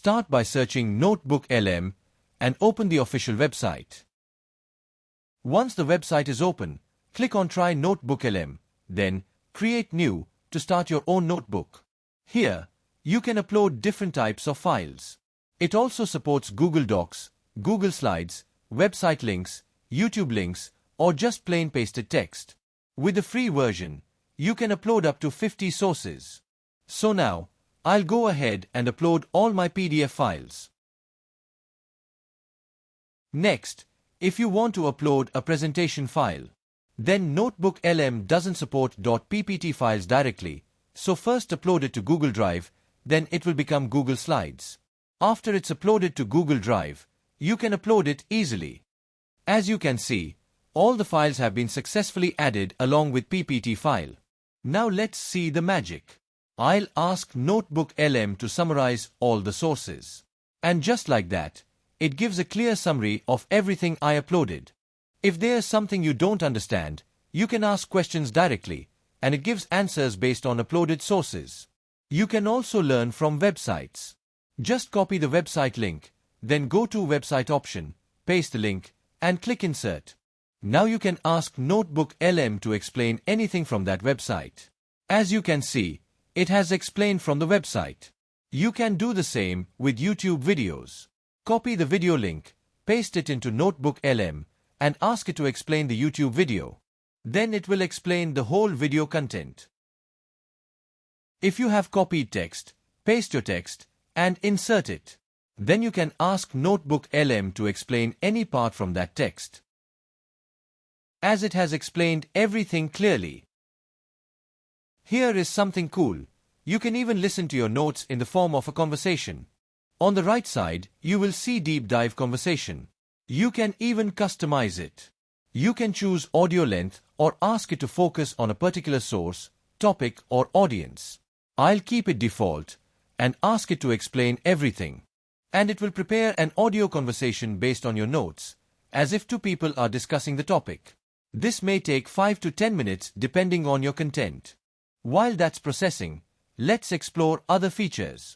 Start by searching NotebookLM and open the official website. Once the website is open, click on Try NotebookLM, then Create New to start your own notebook. Here, you can upload different types of files. It also supports Google Docs, Google Slides, website links, YouTube links, or just plain pasted text. With the free version, you can upload up to 50 sources. So now, I'll go ahead and upload all my PDF files. Next, if you want to upload a presentation file, then NotebookLM doesn't support .ppt files directly, so first upload it to Google Drive, then it will become Google Slides. After it's uploaded to Google Drive, you can upload it easily. As you can see, all the files have been successfully added along with PPT file. Now let's see the magic. I'll ask NotebookLM to summarize all the sources. And just like that, it gives a clear summary of everything I uploaded. If there's something you don't understand, you can ask questions directly, and it gives answers based on uploaded sources. You can also learn from websites. Just copy the website link, then go to Website option, paste the link, and click Insert. Now you can ask NotebookLM to explain anything from that website. As you can see, it has explained from the website. You can do the same with YouTube videos. Copy the video link, paste it into NotebookLM, and ask it to explain the YouTube video. Then it will explain the whole video content. If you have copied text, paste your text and insert it. Then you can ask NotebookLM to explain any part from that text, as it has explained everything clearly. Here is something cool. You can even listen to your notes in the form of a conversation. On the right side, you will see Deep Dive Conversation. You can even customize it. You can choose audio length or ask it to focus on a particular source, topic, or audience. I'll keep it default and ask it to explain everything. And it will prepare an audio conversation based on your notes, as if two people are discussing the topic. This may take 5 to 10 minutes depending on your content. While that's processing, let's explore other features.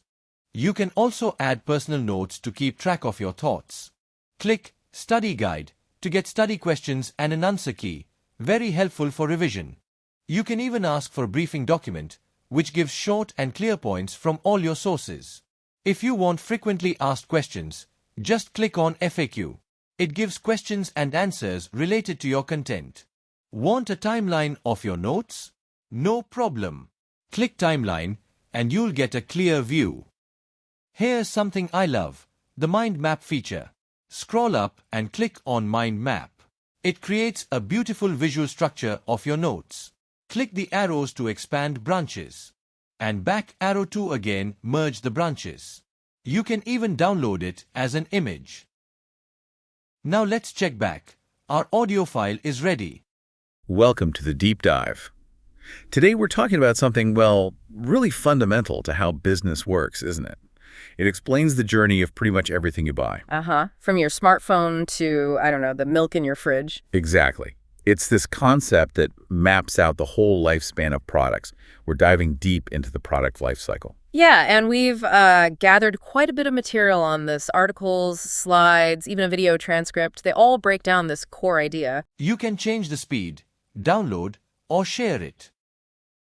You can also add personal notes to keep track of your thoughts. Click Study Guide to get study questions and an answer key, very helpful for revision. You can even ask for a briefing document, which gives short and clear points from all your sources. If you want frequently asked questions, just click on FAQ. It gives questions and answers related to your content. Want a timeline of your notes? No problem. Click Timeline and you'll get a clear view. Here's something I love, the Mind Map feature. Scroll up and click on Mind Map. It creates a beautiful visual structure of your notes. Click the arrows to expand branches. And back arrow to again merge the branches. You can even download it as an image. Now let's check back. Our audio file is ready. Welcome to the Deep Dive. Today we're talking about something, well, really fundamental to how business works, isn't it? It explains the journey of pretty much everything you buy. From your smartphone to, I don't know, the milk in your fridge. Exactly. It's this concept that maps out the whole lifespan of products. We're diving deep into the product lifecycle. Yeah, and we've gathered quite a bit of material on this. Articles, slides, even a video transcript. They all break down this core idea. You can change the speed, download, or share it.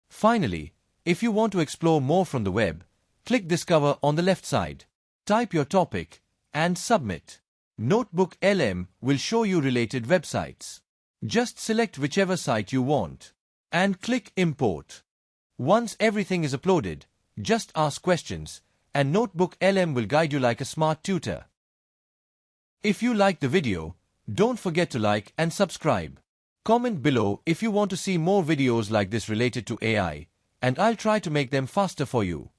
Finally, if you want to explore more from the web, click Discover on the left side. Type your topic and submit. NotebookLM will show you related websites. Just select whichever site you want and click Import. Once everything is uploaded, just ask questions and NotebookLM will guide you like a smart tutor. If you like the video, don't forget to like and subscribe. Comment below if you want to see more videos like this related to AI, and I'll try to make them faster for you.